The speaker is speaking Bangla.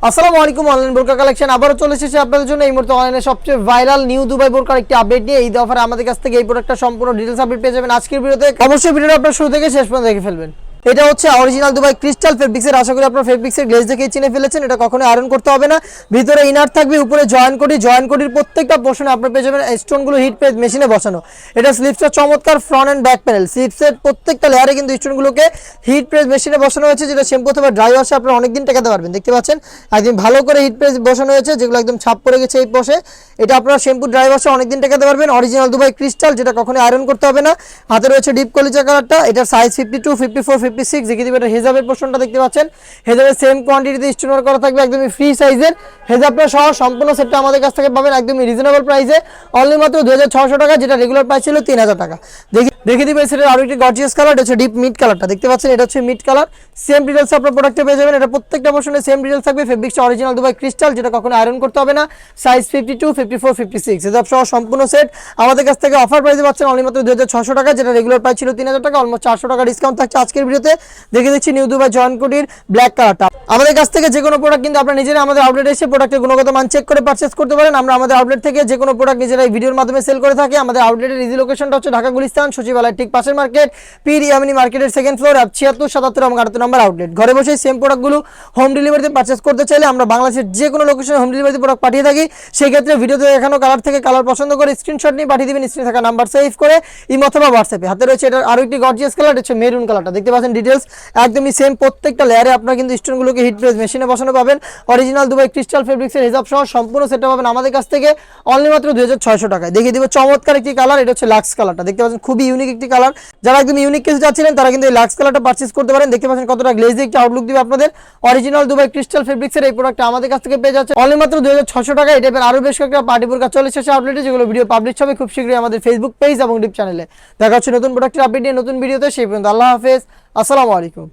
আসসালামু আলাইকুম অনলাইন বোরকা কালেকশন আবারও চলে এসেছে আপনাদের জন্য এই মুহূর্তে অনলাইনে সবচেয়ে ভাইরাল নিউ দুবাই বোরকার একটি আপডেট নিয়ে। এই অফারে আমাদের কাছ থেকে এই প্রোডাক্টটা সম্পূর্ণ ডিটেইলস আপডেট পেয়ে যাবেন আজকের ভিডিওতে। অবশ্যই ভিডিওটা আপনারা শুরু থেকে শেষ পর্যন্ত দেখে ফেলবেন। এটা হচ্ছে অরিজিনাল দুবাই ক্রিস্টাল ফেব্রিক্সের। আশা করি আপনারা ফেব্রিক্সের গ্লেজ দেখে চিনে ফেলেছেন। এটা কখনো আয়রন করতে হবে না। ভিতরে ইনার থাকবে, উপরে জয়েন্ট কোটির প্রত্যেকটা পোর্শনে আপনারা পেয়ে যাবেন স্টোনগুলো হিট প্রেস মেশিনে বসানো। এটা স্লিপসটা চমৎকার ফ্রন্ট এন্ড ব্যাক প্যানেল। স্লিপসের প্রত্যেকটা লেয়ারে কিন্তু স্টোনগুলোকে হিট প্রেস মেশিনে বসানো হয়েছে, যেটা শ্যাম্পু অথবা ড্রাই ওয়াশে আপনারা অনেকদিন টেকাতে পারবেন। দেখতে পাচ্ছেন একদম ভালো করে হিট প্রেস বসানো হয়েছে, যেগুলো একদম ছাপ পড়ে গেছে এই পোষে। এটা আপনারা শ্যাম্পু ড্রাই ওয়াশে অনেকদিন টেকাতে পারবেন। অরিজিনাল দুবাই ক্রিস্টাল, যেটা কখনো আয়রন করতে হবে না। হাতে রয়েছে ডিপ কলিজা কালারটা। এটার সাইজ 52, 54, 56। দেখে দিবেন হেজাবের পোর্শনটা দেখতে পাচ্ছেন। হেজাবের সেম কোয়ান্টিটিতে স্টোন ওয়ার্ক করা থাকবে, একদমই ফ্রি সাইজের। হেজাবটা সহ সম্পূর্ণ সেটটা আমাদের কাছ থেকে পাবেন একদমই রিজনেবল প্রাইসে, অনলি মাত্র 2600 টাকা, যেটা রেগুলার প্রাইস ছিল 3000 টাকা। দেখে দিবেন সেটার আরো একটি গর্জিয়াস কালার, এটা হচ্ছে ডিপ মিড কালারটা দেখতে পাচ্ছেন। এটা হচ্ছে মিড কালার। সেম ডিটেইলস আপনার প্রোডাক্টে পেয়ে যাবেন। এটা প্রত্যেকটা পোর্শনে সেম ডিটেইলস থাকবে। ফেব্রিক্সটা অরিজিনাল দুবাই ক্রিস্টাল, যেটা কখনো আয়রন করতে হবে না। সাইজ 52, 54, 56। হেজাব সহ সম্পূর্ণ সেট আমাদের কাছ থেকে অফার প্রাইসে পাচ্ছেন অনলি মাত্র 2600 টাকা, যেটা রেগুলার প্রাইস ছিল 3000 টাকা। অলমোস্ট 400 টাকা ডিসকাউন্ট থাকছে আজকের ভিডিওতে। দেখে দিচ্ছি নিউ দুবাই জয়েন্ট কোটির ব্ল্যাক কালারটা। আমাদের কাছ থেকে যে কোনো প্রোডাক্ট কিন্তু আপনারা নিজেরা আমাদের আউটলেটে এসে প্রোডাক্টের গুণগত মান চেক করে পারচেজ করতে পারেন। আমরা আমাদের আউটলেট থেকে যে কোনো প্রোডাক্ট নিজেরা এই ভিডিওর মাধ্যমে সেল করে থাকি। আমাদের আউটলেটের ইজি লোকেশনটা হচ্ছে ঢাকা গুলিস্তান সচিবালয়ের ঠিক পাশের মার্কেট, পীর ইয়ামিনী মার্কেটের সেকেন্ড ফ্লোর, 76, 77 এবং 78 নম্বর আউটলেট। ঘরে বসে সেম প্রোডাক্টগুলো হোম ডেলিভারিতে পারচেজ করতে চাইলে আমরা বাংলাদেশের যে কোনো লোকেশনে হোম ডেলিভারিতে প্রোডাক্ট পাঠিয়ে থাকি। সেই ক্ষেত্রে ভিডিওতে দেখানো কালার থেকে কালার পছন্দ করে স্ক্রিনশট নিয়ে পাঠিয়ে দিবেন স্ক্রিনে থাকা নাম্বার সেভ করে ইমো অথবা হোয়াটসঅ্যাপে। হাতে রয়েছে এটার আরো একটি গর্জিয়াস কালার, হচ্ছে মেরুন কালারটা দেখতে পাচ্ছেন। ডিটেইলস একদমই সেম, প্রত্যেকটা লেয়ারে আপনারা কিন্তু স্টোনগুলোকে হিট প্রেস মেশিনে বসানো পাবেন। অরিজিনাল দুবাই ক্রিস্টাল ফেব্রিক্সের হেজাব সহ সম্পূর্ণ সেটটা পাবেন আমাদের কাছ থেকে অনলি মাত্র 2600 টাকায়। দেখিয়ে দিব চমৎকার একটি কালার, এটা হচ্ছে লাক্স কালারটা দেখতে পাচ্ছেন। খুবই ইউনিক একটি কালার। যারা একদম ইউনিক কিছু চাচ্ছিলেন তারা কিন্তু এই লাক্স কালারটা পারচেজ করতে পারেন। দেখতে পাচ্ছেন কতটা গ্লেজি একটা আউটলুক দিবে আপনাদের। অরিজিনাল দুবাই ক্রিস্টাল ফেব্রিক্সের এই প্রোডাক্টটা আমাদের কাছ থেকে পেয়ে যাচ্ছে অনলি মাত্র 2600 টাকা। এই টাইপের আরো বেশ কয়েকটা পার্টি বোরকা চলে এসেছে আউটলেটে, যেগুলো ভিডিও পাবলিশ হবে খুব শীঘ্রই আমাদের ফেসবুক পেজ এবং ইউটিউব চ্যানেলে। দেখা হচ্ছে নতুন প্রোডাক্টের আপডেট নিয়ে নতুন ভিডিওতে। সেই পর্যন্ত আল্লাহ হাফেজ, আসসালামু আলাইকুম।